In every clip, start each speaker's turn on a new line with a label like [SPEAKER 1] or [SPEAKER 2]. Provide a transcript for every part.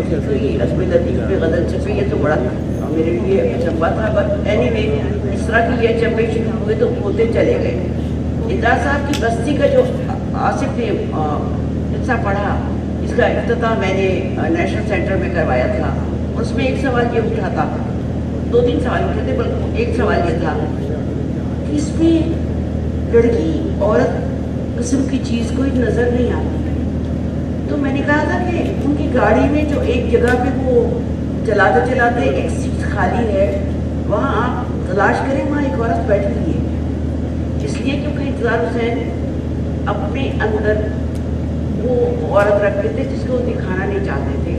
[SPEAKER 1] थी तो ये रस्म लतीफ़ में गज़ल छपी, ये तो बड़ा मेरे लिए अचंभा था। बट एनीवे इस तरह की ये अचंभे शुरू हुए तो होते चले गए। इंदाज साहब की बस्ती का जो आसिफ ने हिस्सा पढ़ा, इसका इफ्तिताह मैंने नेशनल सेंटर में करवाया था। उसमें एक सवाल ये उठा था, 2-3 सवाल उठे थे, बल्कि एक सवाल ये था कि इसमें लड़की औरत किस्म की चीज़ कोई नज़र नहीं आती। तो मैंने कहा था कि उनकी गाड़ी में जो एक जगह पे वो चलाते चलाते एक सीट खाली है, वहाँ आप तलाश करें, वहाँ एक औरत बैठी हुई है। इसलिए क्योंकि इंतज़ार हुसैन अपने अंदर वो औरत रखते थे जिसको वो दिखाना नहीं चाहते थे।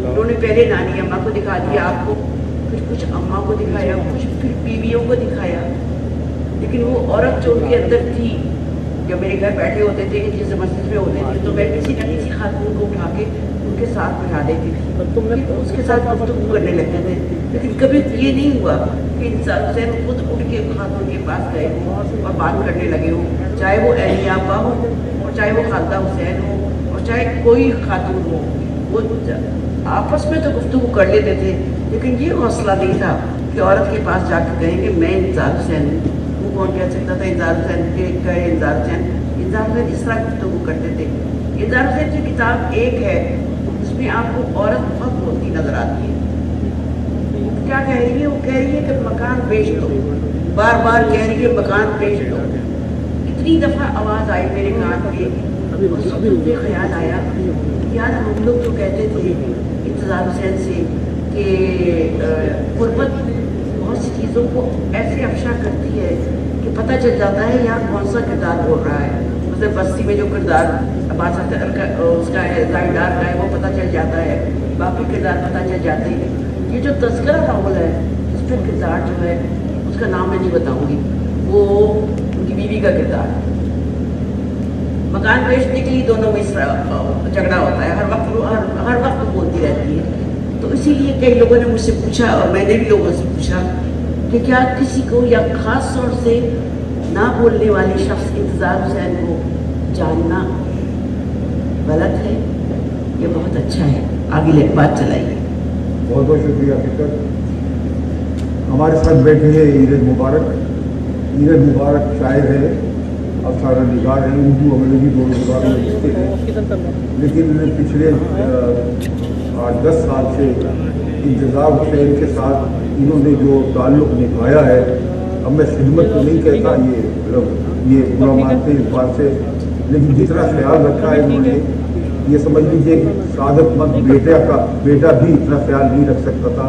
[SPEAKER 1] उन्होंने पहले नानी अम्मा को दिखा दिया आपको, फिर कुछ अम्मा को दिखाया, कुछ फिर बीवियों को दिखाया, लेकिन वो औरत जो उनके अंदर थी, जब मेरे घर बैठे होते थे, जिस मस्जिद में होते थे, तो मैं किसी न किसी खातून को उठा के उनके साथ बिठा देती थी, उसके साथ गुफ्तगू करने लगते थे। लेकिन कभी ये नहीं हुआ कि इंतज़ार हुसैन खुद उठ के खातून के पास गए और बात करने लगे हो, चाहे वो अहलिया अब्बा हो और चाहे वो खालदा हुसैन हो और चाहे कोई खातून हो। वो आपस में तो गुफ्तगू कर लेते थे, लेकिन ये हौसला नहीं था कि औरत के पास जाकर कहेंगे मैं इंतज़ार हुसैन हूँ। वो कौन कह सकता था इंतज़ार हुसैन के कहे इंतज़ार हुसैन? इंतज़ार हुसैन इस तरह गुफ्तगू करते थे। इंतज़ार हुसैन की किताब एक है, उसमें आपको औरत बहुत बोलती नजर आती है। क्या कह रही है? वो कह रही है कि मकान बेच दो, बार बार कह रही है मकान बेच दो। इतनी दफ़ा आवाज़ आई मेरे कान पे, मुझे ख्याल आया यार हम लोग जो कहते थे इंतज़ार हुसैन से कि गुर्बत बहुत सी चीज़ों को ऐसे अफशा करती है कि पता चल जाता है यहाँ कौन सा किरदार बोल रहा है। मतलब बस्ती में जो किरदार अब्बास उसका है, जाहिदार का है, वो पता चल जाता है, बाकी किरदार पता चल जाते हैं। ये जो तज़किरा नावल है, इस पर किरदार जो है उसका नाम मैं नहीं बताऊँगी, वो उनकी बीवी का किरदार है। मकान बेचने के लिए दोनों में झगड़ा होता है, हर वक्त बोलती रहती है। तो इसीलिए कई लोगों ने मुझसे पूछा और मैंने भी लोगों से पूछा कि क्या किसी को या ख़ास तौर से ना बोलने वाले शख्स इंतज़ार हुसैन को जानना गलत है? ये बहुत अच्छा है, आगे बात चलाइए।
[SPEAKER 2] बहुत बहुत शुक्रिया फिकर। हमारे साथ बैठे हैं ईरज मुबारक। ईरज मुबारक शायर है, अफसाना निगार है, उर्दू अंग्रेजी दोनों ज़ुबानों में लिखते हैं, लेकिन पिछले 8-10 साल से इंतज़ार हुसैन के साथ इन्होंने जो ताल्लुक़ निभाया है, अब मैं खिदमत तो नहीं कहता, ये बुरा मानते हैं इस बात से, लेकिन जितना ख्याल रखा है इन्होंने, ये समझ लीजिए सादतमंद बेटा भी इतना ख्याल नहीं रख सकता था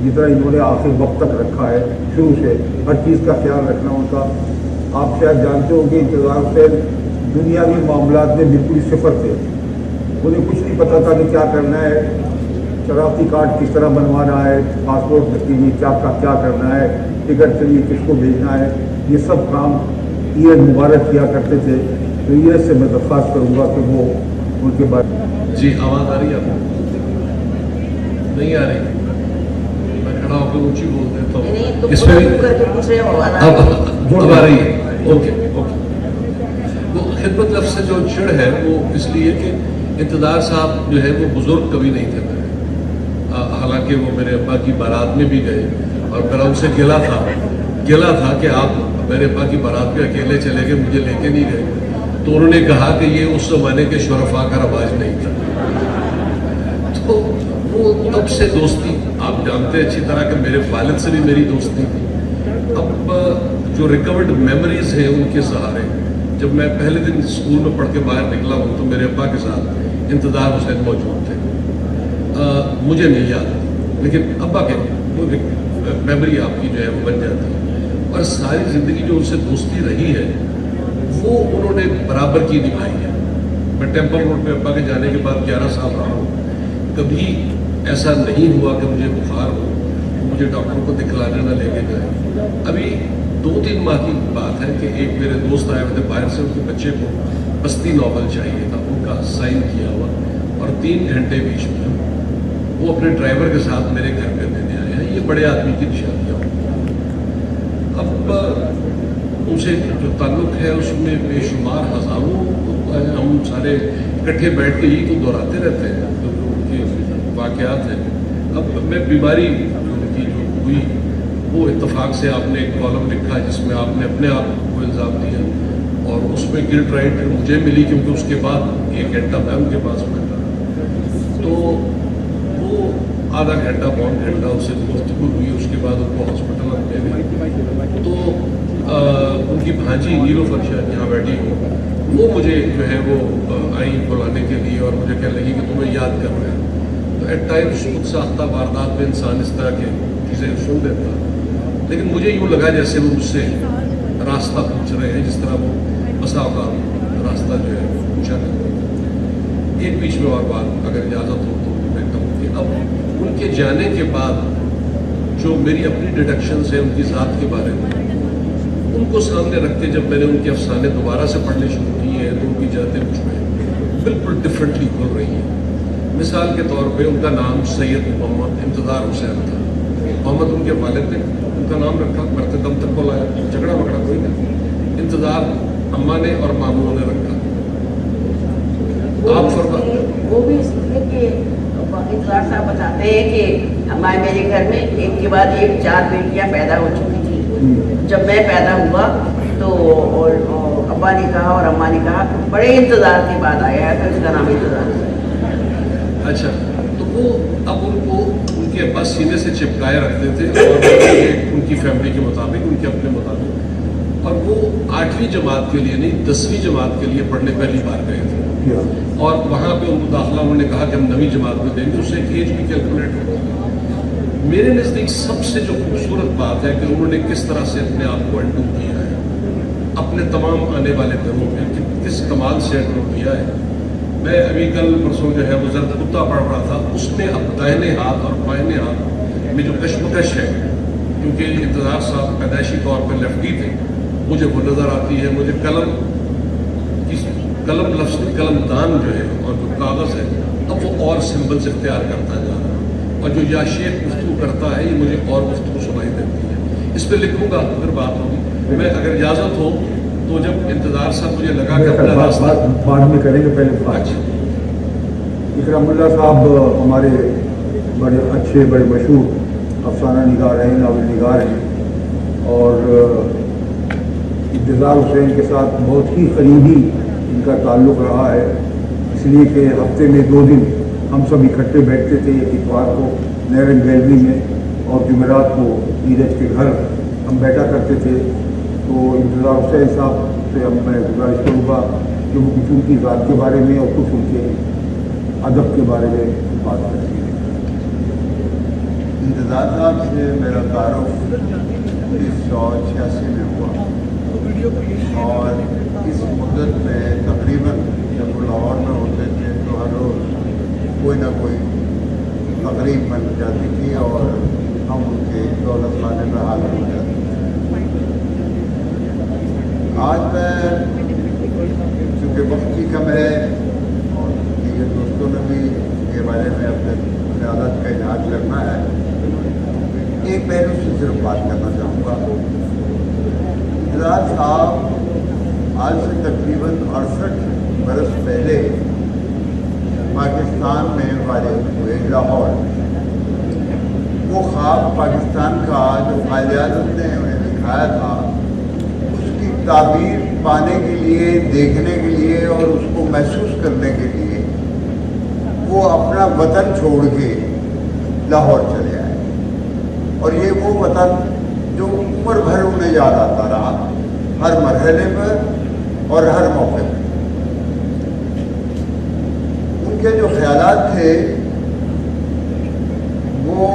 [SPEAKER 2] जितना इन्होंने आखिर वक्त तक रखा है। शुरू से हर चीज़ का ख्याल रखना उनका। आप शायद जानते होंगे इंतज़ार हुसैन दुनियावी मामलात में बिल्कुल सिफर थे। उन्हें कुछ नहीं पता था कि क्या करना है, शरारती कार्ड किस तरह बनवाना है, पासपोर्ट के लिए क्या करना है, टिकट के लिए किसको भेजना है, ये सब काम ईरज मुबारक किया करते थे। तो ईरज से मैं दरख्वास्त करूँगा कि वो उनके बाद।
[SPEAKER 3] जी आवाज़ आ रही है आपको? नहीं आ रही? मैं खड़ा होकर ऊँची बोल देता हूँ। इसमें अब आ रही है? ओके। वो खिदमत लफ्ज़ से जो चिड़ है वो इसलिए कि इंतज़ार साहब जो है वो बुज़ुर्ग कभी नहीं थे मेरे, हालांकि वो मेरे अब्बा की बारात में भी गए और मेरा उनसे गिला था कि आप मेरे अब्बा की बारात में अकेले चले गए, मुझे लेके नहीं गए। तो उन्होंने कहा कि ये उस ज़माने के शुरफा का रवाज नहीं था। तो वो तब से दोस्ती आप जानते हैं अच्छी तरह कि मेरे वालिद से भी मेरी दोस्ती थी। अब जो रिकवर्ड मेमोरीज हैं उनके सहारे जब मैं पहले दिन स्कूल में पढ़ के बाहर निकला हूँ तो मेरे अब्बा के साथ इंतज़ार हुसैन मौजूद थे। मुझे नहीं याद, लेकिन अब्बा के वो मेमोरी आपकी जो है वो बन जाती है। और सारी ज़िंदगी जो उनसे दोस्ती रही है वो उन्होंने बराबर की निभाई है। मैं टेम्पल रोड पे अब्बा के जाने के बाद 11 साल रहा हूँ, कभी ऐसा नहीं हुआ कि मुझे बुखार हो, मुझे डॉक्टर को दिखलाने ना लेके गए। अभी 2-3 माह की बात है कि एक मेरे दोस्त आए हुए थे बाहर से, उनके बच्चे को बस्ती नॉवल चाहिए था, उनका साइन किया हुआ, और 3 घंटे बीच में वो अपने ड्राइवर के साथ मेरे घर पे देने आए हैं। ये बड़े आदमी की निशानियाँ होती। अब उनसे जो ताल्लुक़ है उसमें बेशुमार हज़ारों हम सारे इकट्ठे बैठ के ही तो दोहराते रहते हैं। तो उनके वाक़यात हैं। अब मैं बीमारी उनकी जो हुई वो इत्तेफाक से आपने एक कॉलम लिखा जिसमें आपने अपने आप को इल्ज़ाम दिया और उसमें गिल्ट राइट मुझे मिली क्योंकि उसके बाद 1 घंटा मैं उनके पास बैठा, तो वो आधा घंटा पौन घंटा उससे गुफ्तगू हुई। उसके बाद उनको हॉस्पिटल में ले गए तो उनकी भांजी नीलोफर शायद यहाँ बैठी हो, वो मुझे जो है वो आई बुलाने के लिए और मुझे कहने लगी कि तुम्हें याद कर रहे हैं। तो एट टाइम्स खुद साख्ता वारदात में इंसान इस तरह के चीज़ें सुन लेता, लेकिन मुझे यूँ लगा जैसे वो मुझसे रास्ता पूछ रहे हैं, जिस तरह वो बसा का रास्ता जो है पूछा करते। एक बीच में और बात अगर इजाज़त हो तो मैं कहूँ कि अब उनके जाने के बाद जो मेरी अपनी डिडक्शंस है उनकी ज़ात के बारे में, उनको सामने रख के जब मैंने उनके अफसाने दोबारा से पढ़ने शुरू किए हैं तो उनकी जाते मुझ में बिल्कुल डिफरेंटली खुल रही हैं। मिसाल के तौर पे उनका नाम सैयद मोहम्मद इंतज़ार हुसैन था। मोहम्मद उनके वालिद ने उनका नाम रखा, मरते दम तक को लाया, झगड़ा वगड़ा कोई नहीं। इंतज़ार अम्मा ने और मामू ने रखा। आप फरमा
[SPEAKER 1] वो भी इसलिए कि इंतज़ार साहब बताते हैं कि हमारे मेरे घर में एक के बाद एक 4 बेटियां पैदा हो चुकी थी। जब मैं पैदा हुआ तो अब्बा ने कहा और अम्मा ने कहा बड़े इंतज़ार के बाद आया है, तो इसका नाम इंतज़ार है।
[SPEAKER 3] अच्छा, तो वो अब उनको उनके अब्बा सीने से चिपकाए रखते थे और उनकी फैमिली के मुताबिक, उनके अपने मुताबिक, और वो 8वीं जमात के लिए नहीं 10वीं जमात के लिए पढ़ने पहली बार गए थे और वहाँ पे उनको दाखिला उन्होंने कहा कि हम 9वीं जमात में देंगे, उससे एक एज भी कैलकुलेट होगा। मेरे नज़दीक सबसे जो खूबसूरत बात है कि उन्होंने किस तरह से अपने आप को अनडू किया है अपने तमाम आने वाले दिनों में, कि किस कमाल से अनडू किया है। मैं अभी कल परसों जो है वो ज़र्द कुत्ता पढ़ रहा था, उसमें अब दाहिने हाथ और बाएं हाथ में जो कशमकश है, क्योंकि इंतज़ार साहब पैदाइशी तौर पर लेफ्टी थे, मुझे वो नज़र आती है। मुझे कलम लफ्ज़ कलमदान जो है और जो कागज़ है अब वो और सिंबल्स इख्तियार करता जा रहा है और जो या शेख गुफ्तगू करता है ये मुझे और गुफ्तगू सुनाई देती है। इस पर लिखूंगा फिर बात होगी। मैं अगर इजाज़त हो तो जब इंतज़ार साहब मुझे लगा कि अपना रास्ता
[SPEAKER 2] बाद में करेंगे, पहले बात। इकरामुल्लाह साहब हमारे बड़े अच्छे बड़े मशहूर अफसाना निगार हैं, नावल निगार हैं और इंतज़ार हुसैन के साथ बहुत ही करीबी इनका ताल्लुक़ रहा है, इसलिए कि हफ्ते में 2 दिन हम सब इकट्ठे बैठते थे। इतवार को नहरन गैलरी में और जुमेरात को नीरज के घर हम बैठा करते थे। तो इंतज़ार हुसैन साहब से हम मैं गुजारिश करूँगा कि वो कुछ उनकी ज़ात के बारे में और कुछ उनके अदब के बारे में बात करें।
[SPEAKER 4] इंतज़ार साहब से मेरा तारुफ 1986 में हुआ और इस मुद्दत में तकरीबन जब वो लाहौर में होते थे तो हर रोज़ कोई ना कोई तकरीब बन जाती थी और हम उनके दौलत खाने में हाजिर हो जाते थे। आज मैं चूँकि वक्त की कम है और दीगर दोस्तों ने भी इसके बारे में अपने ख्यालात का इजहार करना है, एक पहलू से सिर्फ बात करना चाहूँगा। इंतज़ार साहब आज से तकरीबन 68 बरस पहले पाकिस्तान में वालिद हुए, लाहौर। वो ख्वाब पाकिस्तान का जो क़ायद-ए-आज़म ने उन्हें दिखाया था, उसकी ताबीर पाने के लिए, देखने के लिए और उसको महसूस करने के लिए वो अपना वतन छोड़ के लाहौर चले आए। और ये वो वतन जो उम्र भर उन्हें याद आता रहा, हर मरहले पर और हर मौके पर। उनके जो ख्यालात थे वो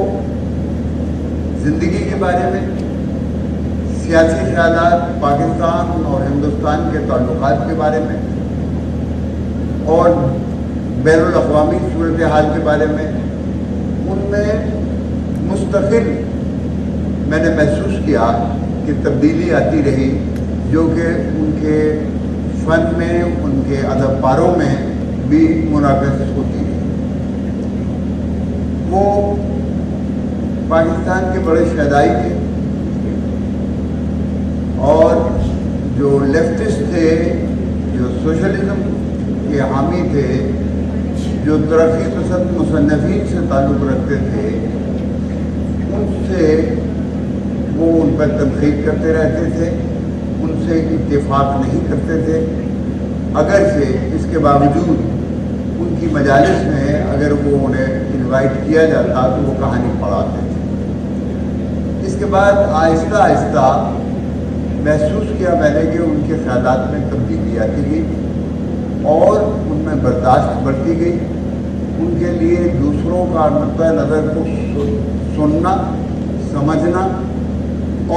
[SPEAKER 4] ज़िंदगी के बारे में, सियासी ख्यालात, पाकिस्तान और हिंदुस्तान के ताल्लुकात के बारे में और बैनुल अक़वामी सूरत हाल के बारे में, उनमें मुस्तकिल मैंने महसूस किया कि तब्दीली आती रही, जो कि उनके फ़न में, उनके अदब पारों में भी मुनाक़िस होती है। वो पाकिस्तान के बड़े शहदाई थे और जो लेफ्टिस्ट थे, जो सोशलिज्म के हामी थे, जो तरक्की पसंद मुसन्निफीन से ताल्लुक़ रखते थे उनसे वो उन पर तनक़ीद करते रहते थे, उनसे इत्तेफाक नहीं करते थे। अगरचे इसके बावजूद उनकी मजालिस में अगर वो उन्हें इनवाइट किया जाता तो वो कहानी पढ़ाते थे। इसके बाद आहिस्ता आहिस्ता महसूस किया मैंने कि उनके ख़यालात में तब्दीली आती गई और उनमें बर्दाश्त बढ़ती गई। उनके लिए दूसरों का नुक्ता नज़र को सुनना, समझना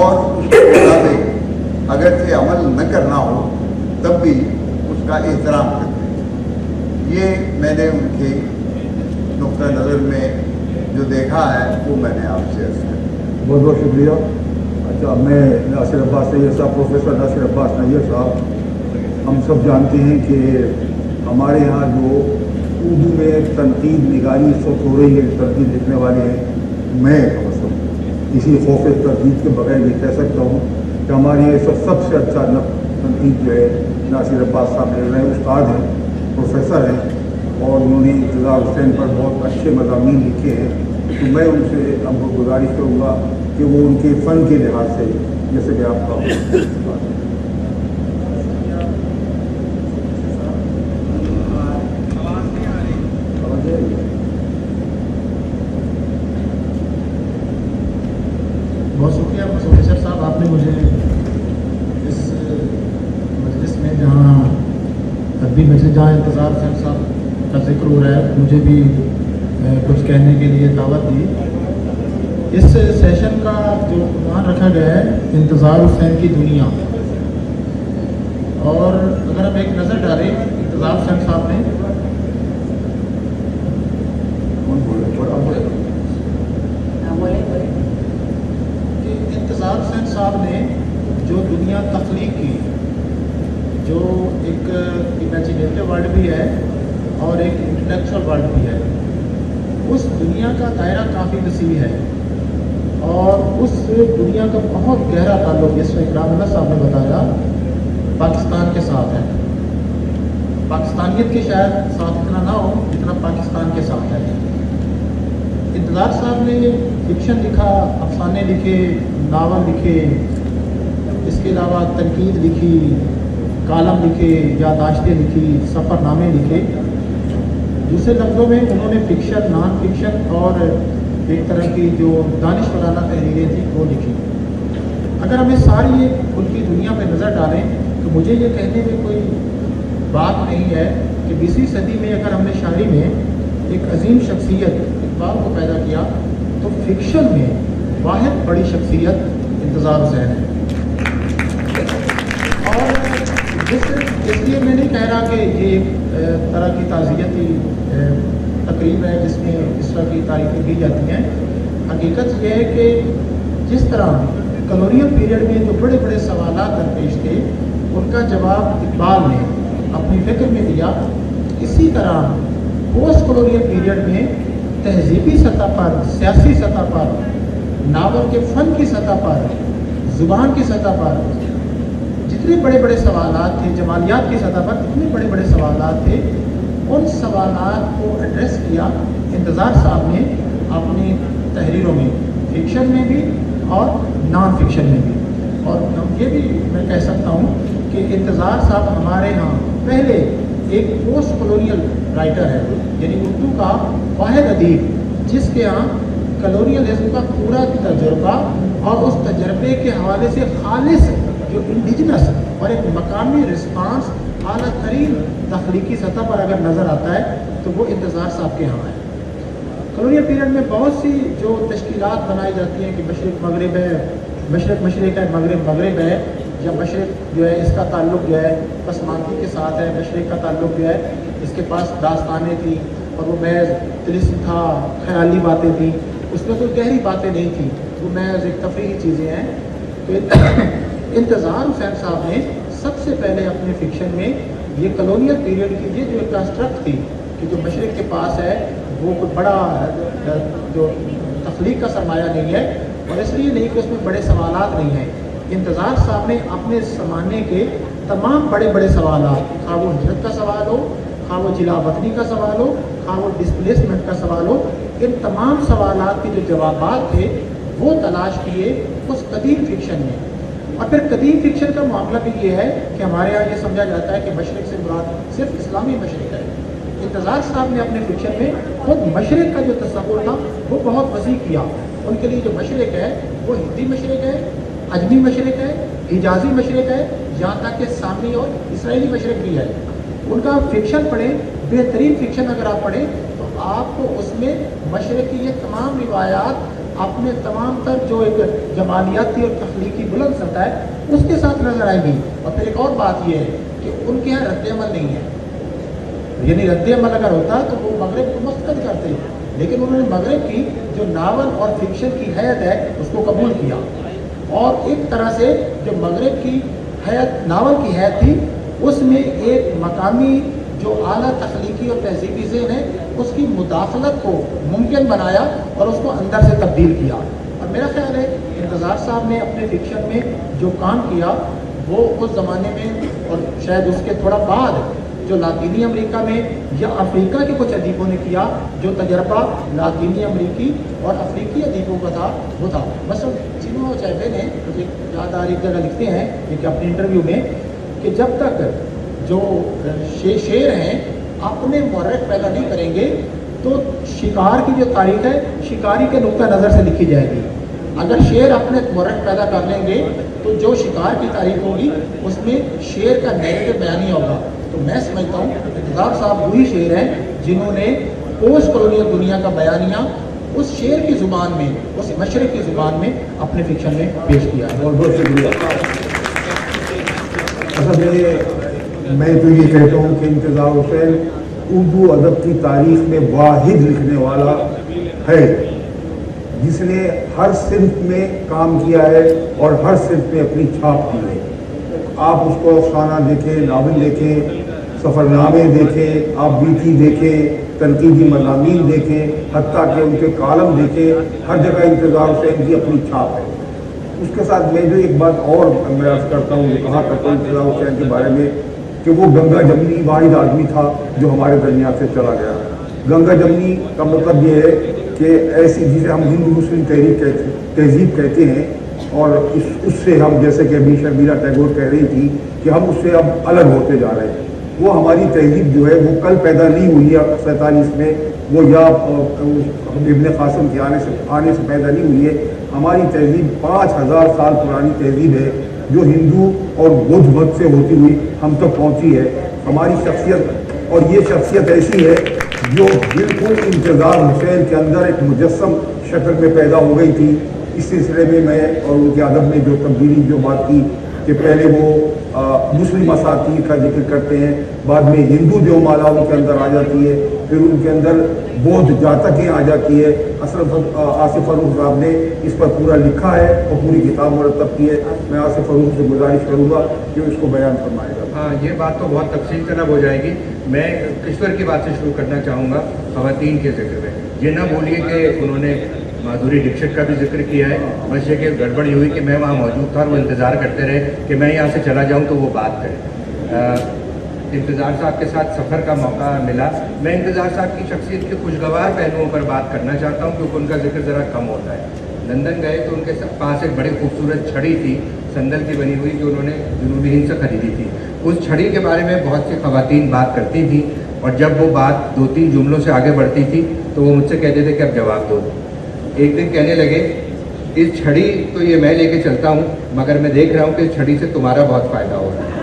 [SPEAKER 4] और उसके मुताबिक अगरचे अमल न करना हो तब भी उसका एहतराम करते हैं। ये मैंने उनके नुक्ता नज़र में जो देखा है वो मैंने आपसे अर्ज़ किया।
[SPEAKER 2] बहुत बहुत शुक्रिया। अच्छा, मैं नासिर अब्बास नैयर साहब, प्रोफेसर नासिर अब्बास नैयर साहब, हम सब जानते हैं कि हमारे यहाँ जो उर्दू में तनकीद निगारी इस वक्त हो रही है, तनकीद लिखने वाले हैं, मैं मतलब इसी खौफ तनकीद के बगैर ये कह सकता हूँ कि हमारे ये सबसे अच्छा तनकीद जो है नासिर अब्बास साहब ने रहे, उस्ताद हैं, प्रोफेसर हैं और उन्होंने इंतज़ार हुसैन पर बहुत अच्छे मज़ामीन लिखे हैं। तो मैं उनसे अब गुजारिश करूँगा कि वो उनके फ़न के लिहाज से, जैसे कि आपका
[SPEAKER 5] बहुत शुक्रिया प्रोफेसर साहब, आपने मुझे इस मजलिस में जहाँ तब्दील में से जहाँ इंतज़ार हुसैन साहब का जिक्र हो रहा है मुझे भी कुछ कहने के लिए दावत दी। इस सेशन का जो उन्वान रखा गया है इंतज़ार हुसैन की दुनिया, और अगर हम एक नज़र डालें इंतज़ार हुसैन साहब ने इंतज़ार हुसैन साहब ने जो दुनिया तख्लीक की, जो एक इमेजिनेटिव वर्ल्ड भी है और एक इंटेलेक्चुअल वर्ल्ड भी है, उस दुनिया का दायरा काफ़ी वसीह है और उस दुनिया का बहुत गहरा ताल्लुक़, जिसमें इकराम साहब ने बताया, पाकिस्तान के साथ है। पाकिस्तानियत के शायद साथ इतना ना हो जितना पाकिस्तान के साथ है। इंतज़ार साहब ने फिक्शन लिखा, अफसाने लिखे, नावल लिखे, इसके अलावा तनकीद लिखी, कालम लिखे, यादाश्तें लिखी, सफ़रनामे लिखे। दूसरे लफ्ज़ों में उन्होंने फिक्शन, नॉन फिक्शन और एक तरह की जो दानिशवराना तहरीरें थी वो लिखी। अगर हमें सारी उनकी दुनिया पर नज़र डालें तो मुझे ये कहने में कोई बात नहीं है कि 20वीं सदी में अगर हमने शायरी में एक अजीम शख्सियत इकबाल को पैदा किया तो फिक्शन में वाहिद बड़ी शख्सियत इंतज़ार हुसैन है। और इसलिए मैं नहीं कह रहा कि ये एक तरह की ताज़ियती तकरीब है जिसमें इस तरह की तारीफ़ें की जाती हैं। हकीकत यह है कि जिस तरह कॉलोनियल पीरियड में जो बड़े बड़े सवालात दरपेश थे उनका जवाब इकबाल ने अपनी फ़िक्र में दिया, इसी तरह पोस्ट कॉलोनियल पीरियड में तहजीबी सतह पर, सियासी सतह पर, नावल के फ़न की सतह पर, ज़ुबान की सतह पर जितने बड़े बड़े सवालात थे, जमालियात की सतह पर जितने बड़े बड़े सवालात थे, उन सवालात को एड्रेस किया इंतज़ार साहब ने अपनी तहरीरों में, फिक्शन में भी और नॉन फिक्शन में भी। और ये भी मैं कह सकता हूँ कि इंतज़ार साहब हमारे यहाँ पहले एक पोस्ट कॉलोनियल राइटर है, यानी उर्दू का वाहिद अदीब जिसके यहाँ कॉलोनियलिज्म का पूरा तजुर्बा और उस तजर्बे के हवाले से खालिस जो इंडिजिनस और एक मकामी रिस्पांस आला तरीन तख्लीकी सतह पर अगर नज़र आता है तो वो इंतज़ार साहब के यहाँ है। कॉलोनियल पीरियड में बहुत सी जो तश्कीलात बनाई जाती हैं कि मशरिक़ मगरिब है, मशरिक़ मशरिक़ है, मगरिब मगरिब है, या मशरिक़ जो है इसका ताल्लुक़ जो है पसमानदी के साथ है, मशरिक़ का ताल्लुक़ जो है इसके पास दास्तानें थी और वो महज तिलिस्म था, ख़याली बातें थी, उसमें कोई गहरी बातें नहीं थी, वो महज एक तफरीही चीज़ें हैं। तो इंतज़ार हुसैन साहब ने सबसे पहले अपने फिक्शन में ये कॉलोनियल पीरियड की ये जो कंस्ट्रक्ट थी कि जो मशरिक़ के पास है वो कोई बड़ा जो तख्लीक का सरमाया नहीं है और इसलिए नहीं कि उसमें बड़े सवालात नहीं हैं। इंतज़ार साहब ने अपने ज़माने के तमाम बड़े बड़े सवालात, खा वो हिजरत का सवाल हो, खा वो जिला वतनी का सवाल हो, खा वो डिस्प्लेसमेंट का सवाल हो, इन तमाम सवालात के जो जवाबात थे वो तलाश किए उस कदीम फिक्शन में। और फिर कदीम फिक्शन का मामला भी ये है कि हमारे यहाँ ये समझा जाता है कि मशरिक से मुराद सिर्फ इस्लामी मशरिक है। इंतज़ार साहब ने अपने फिक्शन में खुद मशरिक का जो तस्वुर था वो बहुत वसी किया। उनके लिए जो मशरिक है वो हिंदी मशरिक है, अजमी मशरिक है, हिजाजी मशरिक है, यहाँ तक कि सामी और इसराइली मशरिक भी है। उनका फिक्शन पढ़ें, बेहतरीन फिक्शन अगर आप पढ़ें तो आपको उसमें मशरिक की ये तमाम रिवायात अपने तमाम तर जो एक जमालियाती और तख्लीकी बुलंद सतह है उसके साथ नजर आएगी। और फिर एक और बात ये है कि उनके यहाँ रद्द-ए-अमल नहीं है, यानी रद्द-ए-अमल अगर होता तो वो मगरिब को मुस्तरद करते, लेकिन उन्होंने मगरिब की जो नावल और फिक्शन की हैत है उसको कबूल किया। और एक तरह से जो मगरिब की हैत नावल की हैत थी उसमें एक मकामी जो आला तख्लीकी और तहजीबी ज़हन है उसकी मुदाखलत को मुमकिन बनाया और उसको अंदर से तब्दील किया। और मेरा ख्याल है इंतज़ार साहब ने अपने फिक्शन में जो काम किया वो उस ज़माने में और शायद उसके थोड़ा बाद जो लातीनी अमेरिका में या अफ्रीका के कुछ अदीबों ने किया, जो तजर्बा लातीनी अमेरिकी और अफ्रीकी अदीबों का था वो था। मसलन चिनो चैबे ने मुझे याद आ रही एक जगह लिखते हैं कि अपने इंटरव्यू में कि जब तक जो शेर हैं अपने मुर्रख पैदा नहीं करेंगे तो शिकार की जो तारीख है शिकारी के नुक्ता नज़र से लिखी जाएगी। अगर शेर अपने मुर्रख पैदा कर लेंगे तो जो शिकार की तारीख होगी उसमें शेर का नैरेटिव बयानी होगा। तो मैं समझता हूँ इंतज़ार साहब वही शेर हैं जिन्होंने पोस्ट कॉलोनियल दुनिया का बयानिया उस शेर की ज़ुबान में, उस मशरिक की ज़ुबान में अपने फिक्शन में पेश किया है।
[SPEAKER 2] बहुत बहुत शुक्रिया। असल में मैं तो ये कहता हूँ कि इंतज़ार हुसैन उर्दू अदब की तारीख में वाहिद लिखने वाला है जिसने हर सिर्फ में काम किया है और हर सिर्फ में अपनी छाप की है। आप उसको अफसाना देखें, नावल देखें, सफ़रनामे देखें, आप बीती देखें, तनकीदी मज़ामीन देखें, हत्ता कि उनके कालम देखें, हर जगह इंतज़ार हुसैन की अपनी छाप है। उसके साथ मैं जो एक बात और मैं अर्ज़ करता हूँ, जो कहा करता हूँ इंतज़ार हुसैन के बारे में कि वो गंगा जमनी वाहिद आदमी था जो हमारे दरमियान से चला गया। गंगा जमनी का मतलब ये है कि ऐसी जिसे हम हिंदू मुस्लिम तहजीब कहते हैं और उससे हम, जैसे कि अभी शर्मिला टैगोर कह रही थी कि हम उससे अब अलग होते जा रहे हैं। वो हमारी तहजीब जो है वो कल पैदा नहीं हुई है 47 में, वो या इब्न कासिम के आने से पैदा नहीं हुई है। हमारी तहजीब 5000 साल पुरानी तहजीब है जो हिंदू और बुद्ध मत से होती हुई हम तक पहुंची है। हमारी शख्सियत, और ये शख्सियत ऐसी है जो बिल्कुल इंतज़ार हुसैन के अंदर एक मुजस्सम शक्ल में पैदा हो गई थी। इस सिलसिले में मैं और उनके अदब में जो तब्दीली जो बात की कि पहले वो मुस्लिम असातीर का जिक्र करते हैं, बाद में हिंदू देवमाला उनके अंदर आ जाती है, फिर उनके अंदर बौद्ध जातकें आ जाती है। आसिफ फरूख साहब ने इस पर पूरा लिखा है और पूरी किताब मुरतब की है। मैं आसिफ फरूख से गुजारिश करूँगा कि इसको बयान फरमाएगा।
[SPEAKER 6] हाँ, ये बात तो बहुत तफसील तलब हो जाएगी। मैं किश्वर की बात से शुरू करना चाहूँगा ख़वातीन के जिक्र में। ये ना बोलिए कि उन्होंने माधुरी दीक्षित का भी जिक्र किया है, बस ये कि गड़बड़ी हुई कि मैं वहाँ मौजूद था और वो इंतज़ार करते रहे कि मैं यहाँ से चला जाऊँ तो वो बात करें। इंतज़ार साहब के साथ सफ़र का मौका मिला। मैं इंतज़ार साहब की शख्सियत के खुशगवार पहलुओं पर बात करना चाहता हूँ क्योंकि उनका जिक्र ज़रा कम होता है। लंदन गए तो उनके पास एक बड़ी खूबसूरत छड़ी थी, संदल की बनी हुई, जो उन्होंने जनूबी हिंद से ख़रीदी थी। उस छड़ी के बारे में बहुत सी ख़वातीन बात करती थी और जब वो बात 2-3 जुमलों से आगे बढ़ती थी तो वो मुझसे कहते थे कि अब जवाब दो। एक दिन कहने लगे, इस छड़ी तो ये मैं लेके चलता हूँ मगर मैं देख रहा हूँ कि इस छड़ी से तुम्हारा बहुत फ़ायदा हो रहा है।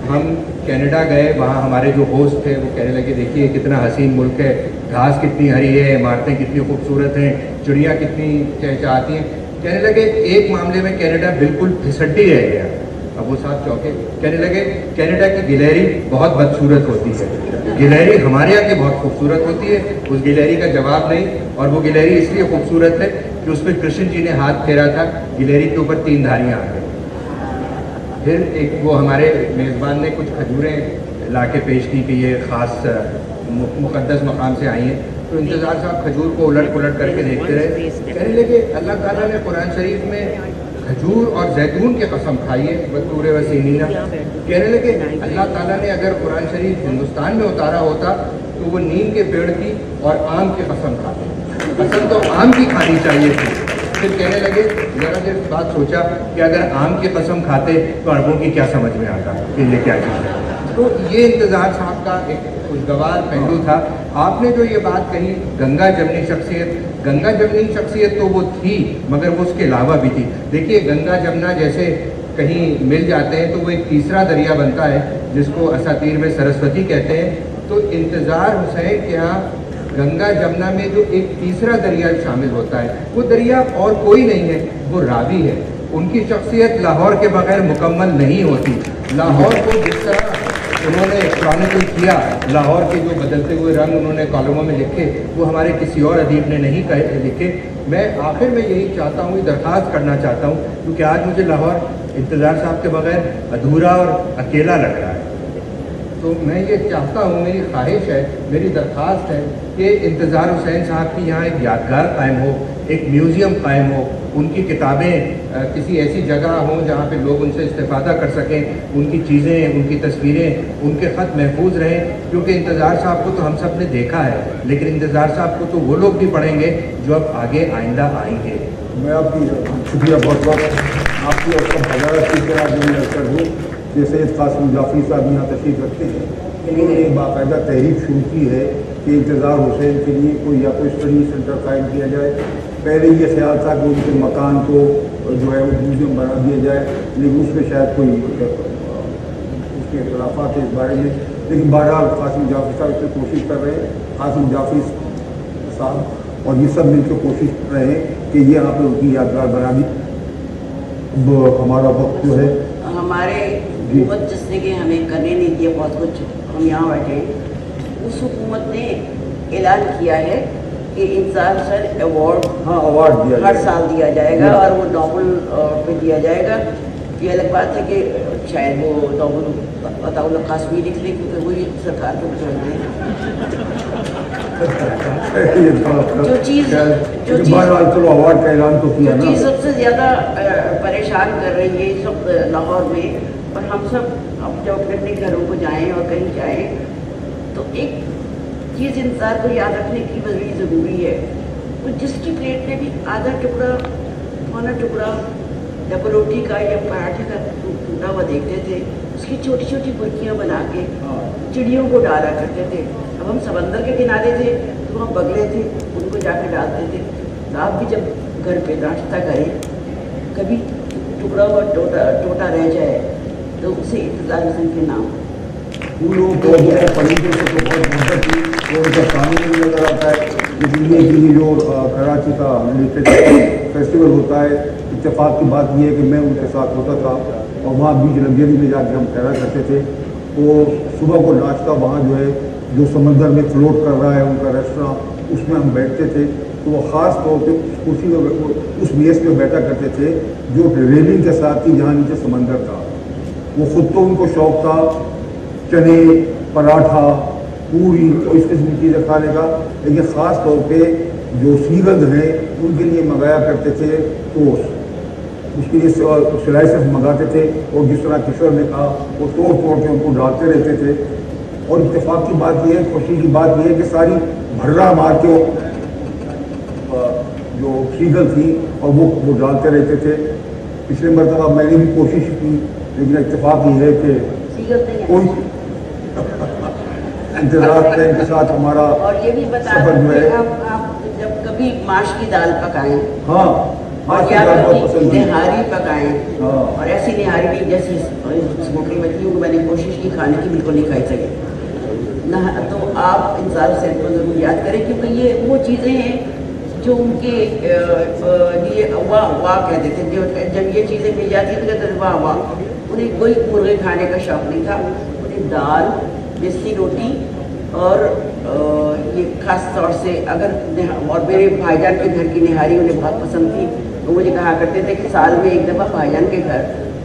[SPEAKER 6] हम कनाडा गए, वहाँ हमारे जो होस्ट थे वो कहने लगे, देखिए कितना हसीन मुल्क है, घास कितनी हरी है, इमारतें कितनी खूबसूरत हैं, चिड़ियाँ कितनी चहचहाती हैं। कहने लगे एक मामले में कनाडा बिल्कुल फिसड्डी रह गया। अब वो साहब चौंके, कहने लगे कनाडा की गिलहरी बहुत बदसूरत होती है, गिलहरी हमारे यहाँ की बहुत खूबसूरत होती है। उस गिलहरी का जवाब नहीं, और वो गिलहरी इसलिए खूबसूरत है कि उस पर कृष्ण जी ने हाथ फेरा था, गिलहरी के ऊपर 3 धारियाँ आ गई। फिर एक वो हमारे मेज़बान ने कुछ खजूरें ला के पेश की कि ये ख़ास मुक़द्दस मकाम से आई हैं। तो इंतज़ार साहब खजूर को उलट पुलट करके देखते रहे। कहने लगे अल्लाह ताला ने कुरान शरीफ में کھجور اور زیتون کی قسم کھائیے بطور وسیمینہ. کہنے لگے اللہ تعالیٰ نے اگر قرآن شریف ہندوستان میں اتارا ہوتا تو وہ نیم کے پیڑ کی اور آم کی قسم کھاتے. قسم تو آم کی کھانی چاہیے تھی. پھر کہنے لگے ذرا دیر بات سوچا کہ اگر آم کی قسم کھاتے تو اربوں کی کیا سمجھ میں آتا کہ یہ کیا چیز ہے. تو یہ انتظار صاحب کا ایک خوشگوار پہلو تھا. آپ نے جو یہ بات کہی گنگا جمنی شخصیت، گنگا جمنی شخصیت تو وہ تھی مگر وہ اس کے علاوہ بھی تھی. دیکھیے گنگا جمنا جیسے کہیں مل جاتے ہیں تو وہ ایک تیسرا دریا بنتا ہے جس کو اساطیر میں سرسوتی کہتے ہیں. تو انتظار حسین کے یہاں گنگا جمنا میں جو ایک تیسرا دریا شامل ہوتا ہے وہ دریا اور کوئی نہیں ہے، وہ راوی ہے. ان کی شخصیت لاہور کے بغیر مکمل نہیں ہوتی. لاہور کو جس طرح انہوں نے کرونیکل کیا، لاہور کے جو بدلتے ہوئے رنگ انہوں نے کالموں میں لکھے وہ ہمارے کسی اور ادیب نے نہیں لکھے. میں آخر میں یہی چاہتا ہوں، درخواست کرنا چاہتا ہوں کیونکہ آج مجھے لاہور انتظار صاحب کے بغیر ادھورا اور اکیلا لگ رہا ہے. تو میں یہ چاہتا ہوں، میری خواہش ہے، میری درخواست ہے کہ انتظار حسین صاحب کی یہاں ایک یادگار قائم ہو، ایک میوزیم قائم ہو، ان کی کتابیں کسی ایسی جگہ ہوں جہاں پہ لوگ ان سے استفادہ کر سکیں، ان کی چیزیں، ان کی تصویریں، ان کے خط محفوظ رہیں. کیونکہ انتظار صاحب کو تو ہم سب نے دیکھا ہے لیکن انتظار صاحب کو تو وہ لوگ بھی پڑھیں گے جو اب آگے آئندہ آئیں گے.
[SPEAKER 2] میں آپ کی شکریہ بہت بہت آپ کی اور سب حضرات کی طرح جو میں کر ہوں کہ سید قاسم جعفری صاحب یہاں تشریف رکھتے ہیں. انہوں نے ایک باقاعدہ تحریک شروع کی ہے کہ انتظار حسین کے لیے کوئی اسٹڈی سینٹر قائم کیا جائے. پہلے یہ خیال تھا کہ ان کے مکان کو جو ہے وہ میوزیم بنا دیا جائے لیکن اس میں شاید کوئی اس کے اختلافات ہیں اس بارے میں. لیکن بہرحال قاسم جعفری صاحب اس میں کوشش کر رہے ہیں. قاسم جعفری صاحب اور یہ سب مل کے کوشش کر رہے ہیں کہ یہ یہاں پہ ان کی یادگار بنا دی. ہمارا وقت جو ہے
[SPEAKER 1] ہمارے حکومت جس نے کہ ہمیں کرنے نہیں دیا بہت کچھ، ہم یہاں بیٹھے ہیں، اس حکومت نے اعلان کیا ہے کہ انتظار حسین ایوارڈ
[SPEAKER 2] ایوارڈ
[SPEAKER 1] ہر سال دیا جائے گا اور وہ ناول پہ دیا جائے گا. یہ الگ بات ہے کہ شاید وہ ناول عطاء اللہ قاسمی لکھ لیں کیونکہ وہی سرکار کو بچاتے ہیں. جو چیز
[SPEAKER 2] چلو ایوارڈ کا اعلان تو کیا نا.
[SPEAKER 1] سب سے زیادہ پریشان کر رہی ہے اس وقت لاہور میں، اور ہم سب اب جب اپنے گھروں کو جائیں اور کہیں جائیں تو ایک چیز انتظار کو یاد رکھنے کی بڑی ضروری ہے. وہ جس کی پلیٹ میں بھی آدھا ٹکڑا پونا ٹکڑا ڈبل روٹی کا یا پراٹھے کا ٹوٹا ہوا دیکھتے تھے، اس کی چھوٹی چھوٹی برکیاں بنا کے چڑیوں کو ڈالا کرتے تھے. اب ہم سمندر کے کنارے تھے تو وہاں بگلے تھے، ان کو جا کے ڈالتے تھے. آپ بھی جب گھر پہ ناشتہ کریں کبھی ٹکڑا ہوا ٹوٹا رہ جائے تو اسے انتظار حسین کے نام
[SPEAKER 2] پھولوں پودوں پرندوں سے تو بہت محبت تھی اور ان کا قانون بھی نظر آتا ہے. لیکن یہ جو کراچی کا لٹریچر فیسٹیول ہوتا ہے، اتفاق کی بات یہ ہے کہ میں ان کے ساتھ ہوتا تھا اور وہاں بیچ لگژری میں جا کے ہم ٹھہرا کرتے تھے. تو صبح کو ناشتہ وہاں جو ہے جو سمندر میں فلوٹ کر رہا ہے ان کا ریسٹوراں، اس میں ہم بیٹھتے تھے. تو وہ خاص طور پہ اس کرسی میں اس میز پہ بیٹھا کرتے تھے جو ریلنگ کے ساتھ تھی جہاں نیچے سمندر تھا. وہ خود تو ان کو شوق تھا چنے، پراٹھا، پوری اور اس قسم کی چیزیں کھانے کا، لیکن خاص طور پہ جو سیگل ہیں ان کے لیے منگایا کرتے تھے ٹوسٹ. اس کے لیے سلائسز منگاتے تھے اور جس طرح کشور نے کہا وہ توڑ توڑ کے ان کو ڈالتے رہتے تھے. اور اتفاق کی بات یہ ہے، خوشی کی بات یہ ہے کہ ساری بھرا مار کے جو سیگل تھی اور وہ ڈالتے رہتے تھے. پچھلے مرتبہ میں نے بھی کوشش کی لیکن اتفاق یہ ہے کہ کوئی انتظار ٹرین کے ساتھ ہمارا
[SPEAKER 1] اور یہ بھی بتا
[SPEAKER 2] سفر جو ہے
[SPEAKER 1] آپ جب کبھی ماش کی دال پکائیں
[SPEAKER 2] ہاں
[SPEAKER 1] اور کیا نہاری پکائیں
[SPEAKER 2] ہاں.
[SPEAKER 1] اور ایسی نہاری بھی جیسی سموکری مچھلیوں کو میں نے کوشش کی کھانے کی، بالکل نہیں کھائی سکے. تو آپ انتظار حسین کو ضرور یاد کریں کیونکہ یہ وہ چیزیں ہیں جو ان کے لیے واہ کہتے تھے. جب یہ چیزیں مل جاتی تھیں تو کہتے واہ واہ. انہیں کوئی مرغے کھانے کا شوق نہیں تھا، انہیں دال، دیسی روٹی اور یہ خاص طور سے اگر اور میرے بھائی جان کے گھر کی نہاری انہیں بہت پسند تھی. تو مجھے کہا کرتے تھے کہ سال میں ایک دفعہ بھائی جان کے گھر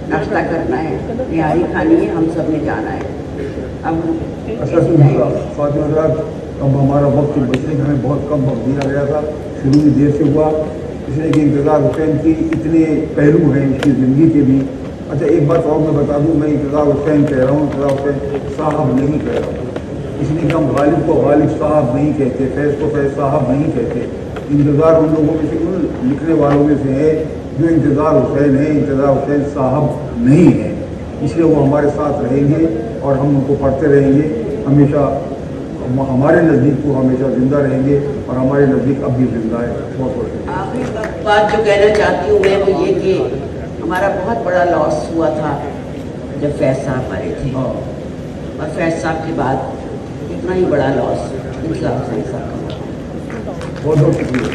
[SPEAKER 1] ناشتہ کرنا ہے، نہاری کھانی ہے، ہم سب نے جانا ہے. اب
[SPEAKER 2] فاطمہ حضرات اب ہمارا وقت بچنے کا ہمیں بہت کم وقت دیا گیا تھا، شروع میں دیر سے ہوا इसलिए कि इंतज़ार हुसैन की इतने पहलू हैं उसकी ज़िंदगी के भी। अच्छा, एक बात और मैं बता दूं, मैं इंतज़ार हुसैन कह रहा हूँ, इंतज़ार हुसैन साहब नहीं कह रहा हूँ, इसलिए कि हम गालिब को गालिब साहब नहीं कहते, फैज़ को फैज़ साहब नहीं कहते। इंतज़ार उन लोगों में से, उन लिखने वालों में से है जो इंतज़ार हुसैन है, इंतज़ार हुसैन साहब नहीं है। इसलिए वो हमारे साथ रहेंगे और हम उनको पढ़ते रहेंगे, हमेशा हमारे नज़दीक वो हमेशा ज़िंदा रहेंगे और हमारे नज़दीक अब भी ज़िंदा है। बहुत बहुत
[SPEAKER 1] आखिरी बात जो कहना चाहती हूँ मैं वो ये कि हमारा बहुत बड़ा लॉस हुआ था जब फैज़ साहब मरे थे, और फैज़ साहब के बाद इतना ही बड़ा लॉस इंतज़ार हुसैन साहब का।
[SPEAKER 2] बहुत शुक्रिया।